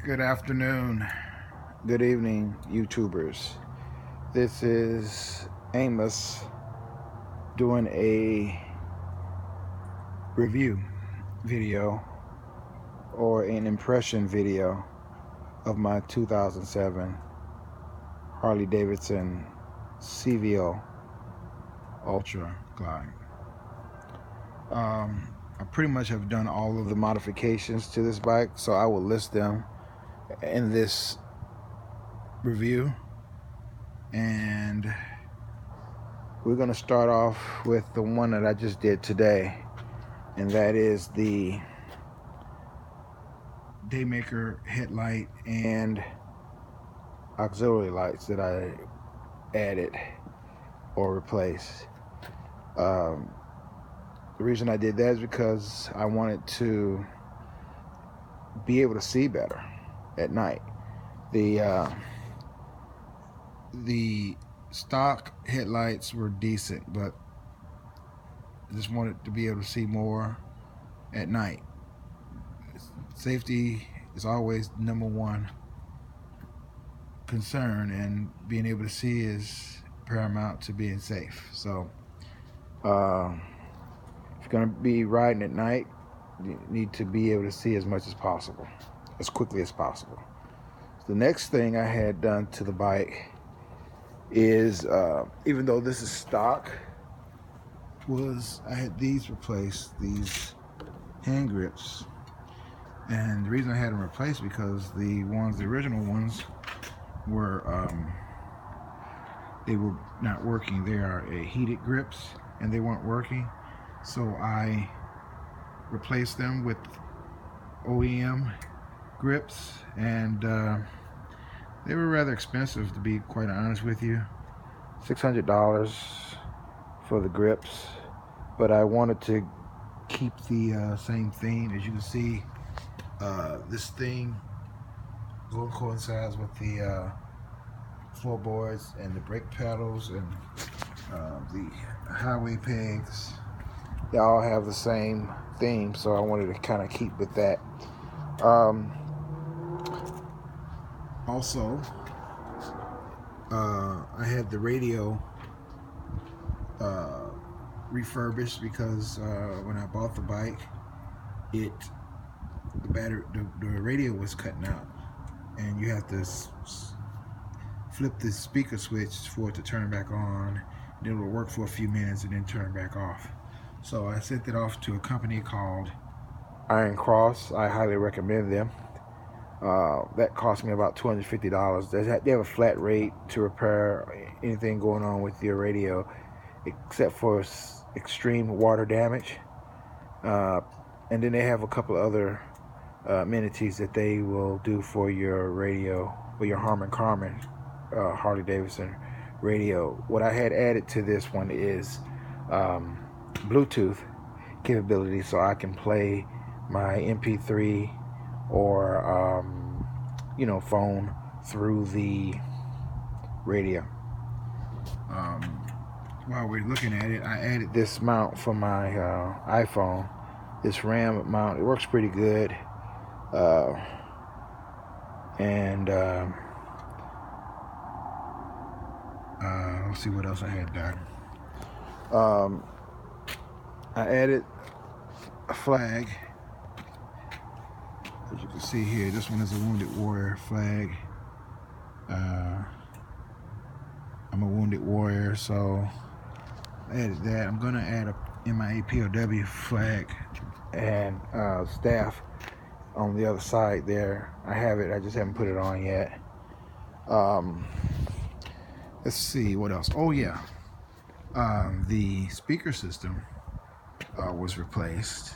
Good afternoon, good evening, YouTubers. This is Amos doing a review video or an impression video of my 2007 Harley-Davidson CVO Ultra Glide. I pretty much have done all of the modifications to this bike, so I will list them in this review. And we're going to start off with the one that I just did today, and that is the Daymaker headlight and auxiliary lights that I added or replaced. The reason I did that is because I wanted to be able to see better at night. The stock headlights were decent, but I just wanted to be able to see more at night. Safety is always number one concern, and being able to see is paramount to being safe. So if you're going to be riding at night, you need to be able to see as much as possible, as quickly as possible. The next thing I had done to the bike is, even though this is stock, was I had these replaced, these hand grips. And the reason I had them replaced because the original ones were, they were not working. They are heated grips and they weren't working. So I replaced them with OEM grips, and they were rather expensive, to be quite honest with you. $600 for the grips, but I wanted to keep the same theme. As you can see, this thing coincides with the floorboards and the brake pedals and the highway pegs. They all have the same theme, so I wanted to kind of keep with that. Also, I had the radio refurbished because when I bought the bike, the radio was cutting out, and you have to flip the speaker switch for it to turn back on. And it will work for a few minutes and then turn back off. So I sent it off to a company called Iron Cross. I highly recommend them. That cost me about $250. They have a flat rate to repair anything going on with your radio, except for extreme water damage. And then they have a couple of other amenities that they will do for your radio, or your Harman Kardon Harley-Davidson radio. What I had added to this one is Bluetooth capability, so I can play my MP3 or phone through the radio. While we're looking at it, I added this mount for my iPhone, this RAM mount. It works pretty good, let's see what else I had done. I added a flag. As you can see here, this one is a Wounded Warrior flag. I'm a Wounded Warrior, so I added that. I'm going to add a MIAPOW flag and staff on the other side there. I have it, I just haven't put it on yet. Let's see what else. Oh yeah, the speaker system was replaced.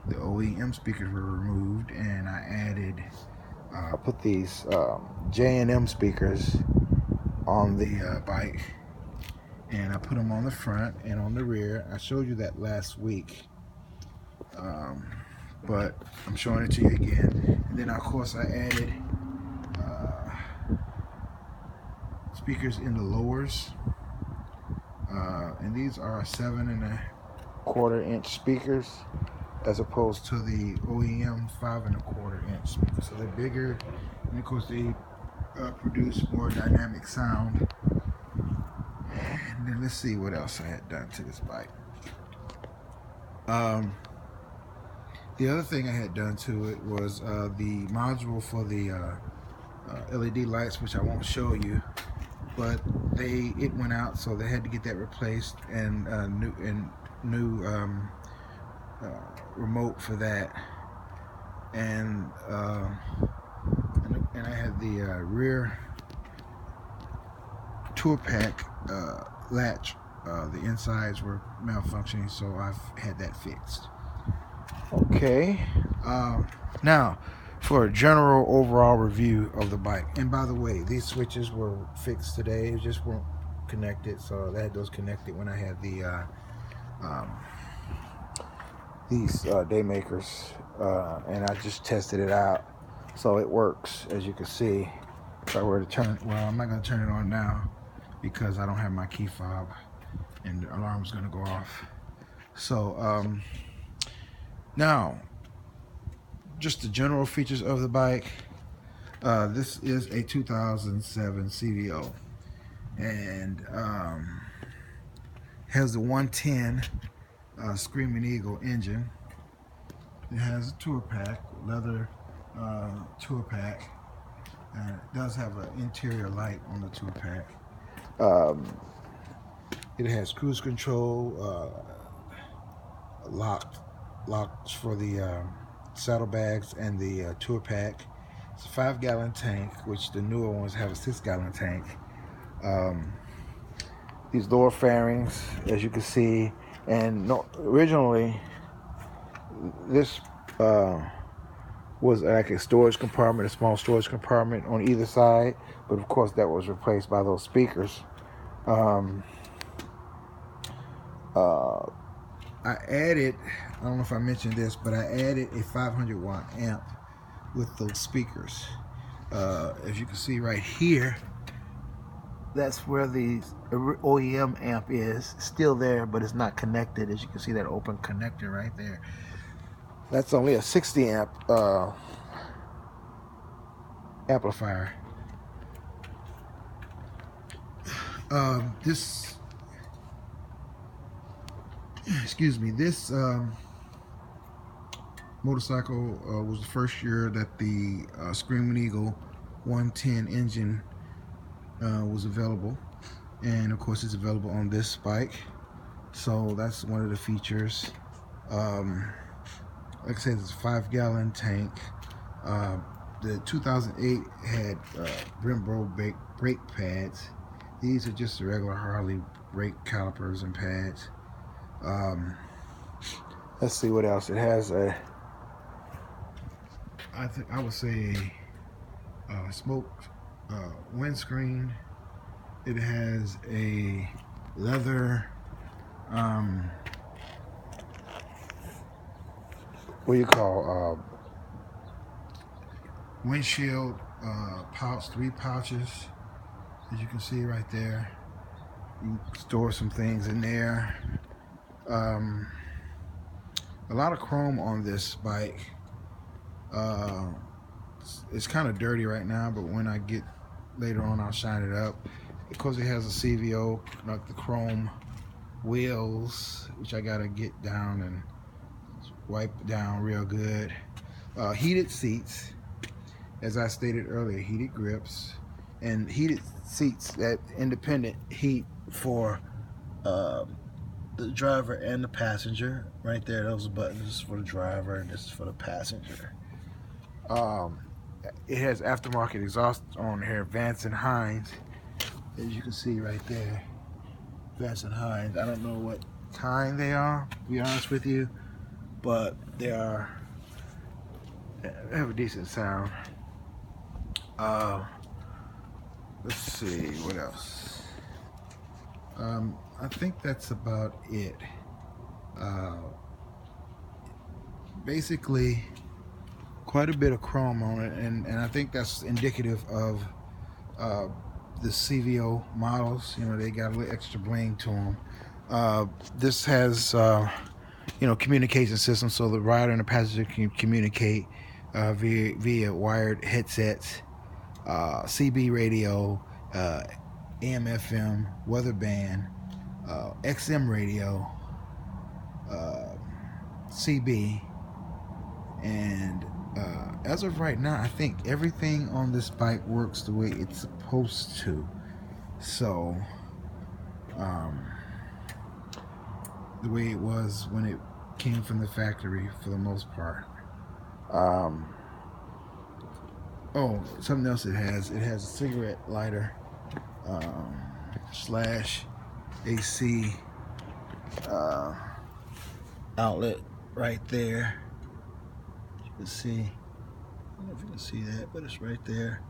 The OEM speakers were removed, and I added, put these J&M speakers on the bike, and I put them on the front and on the rear. I showed you that last week, but I'm showing it to you again. And then of course I added speakers in the lowers, and these are 7.25 inch speakers. as opposed to the OEM 5.25" speakers. So they're bigger, and of course they produce more dynamic sound. And then let's see what else I had done to this bike. The other thing I had done to it was the module for the LED lights, which I won't show you, but it went out, so they had to get that replaced, and new remote for that, and I had the rear tour pack latch. The insides were malfunctioning, so I've had that fixed. Okay, now for a general overall review of the bike. And by the way, these switches were fixed today. They just weren't connected, so I had those connected when I had the these day makers, and I just tested it out, so it works, as you can see. If I were to turn, well, I'm not going to turn it on now because I don't have my key fob, and the alarm's going to go off. So now, just the general features of the bike. This is a 2007 CVO, and has the 110 Screaming Eagle engine. It has a tour pack, leather tour pack, and it does have an interior light on the tour pack. It has cruise control, locks for the saddlebags and the tour pack. It's a 5-gallon tank, which the newer ones have a 6-gallon tank. These lower fairings, as you can see, and originally this was like a storage compartment, a small storage compartment on either side, but of course that was replaced by those speakers. I added, I don't know if I mentioned this, but I added a 500-watt amp with those speakers. As you can see right here, that's where the OEM amp is. Still there, but it's not connected. As you can see, that open connector right there. That's only a 60 amp amplifier. This motorcycle was the first year that the Screaming Eagle 110 engine was available, and of course it's available on this bike, so that's one of the features. Like I said, it's a 5-gallon tank. The 2008 had Brembo brake pads. These are just the regular Harley brake calipers and pads. Let's see what else. It has I would say a smoked windscreen. It has a leather what do you call windshield pouch, 3 pouches, as you can see right there. You can store some things in there. A lot of chrome on this bike. It's kind of dirty right now, but when I get later on, I'll shine it up, because it has a CVO, like the chrome wheels, which I gotta get down and wipe down real good. Heated seats, as I stated earlier, heated grips, and heated seats that independent heat for the driver and the passenger. Right there, those buttons for the driver, and this is for the passenger. It has aftermarket exhaust on here, Vance and Hines, as you can see right there. Vance and Hines. I don't know what kind they are, to be honest with you, but they have a decent sound. Let's see what else. I think that's about it. Basically, quite a bit of chrome on it, and I think that's indicative of the CVO models. You know, they got a little extra bling to them. This has communication system, so the rider and the passenger can communicate via wired headsets, CB radio, AM/FM, weather band, XM radio, CB, and as of right now, I think everything on this bike works the way it's supposed to. So, the way it was when it came from the factory, for the most part. Oh, something else it has a cigarette lighter slash AC outlet right there. You can see, I don't know if you can see that, but it's right there,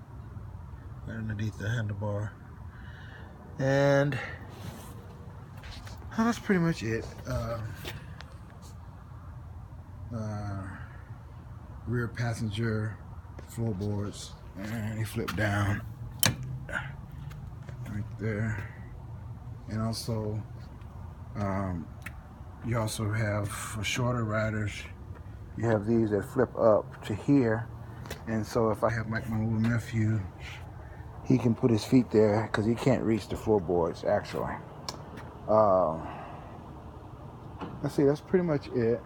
right underneath the handlebar. And that's pretty much it. Rear passenger floorboards, and they flip down right there. And also, you also have, for shorter riders, you have these that flip up to here. And so if I have like my little nephew, he can put his feet there because he can't reach the floorboards actually. Let's see, that's pretty much it.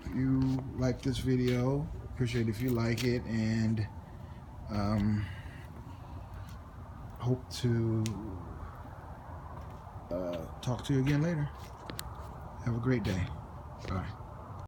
If you like this video, appreciate if you like it, and hope to talk to you again later. Have a great day. Bye.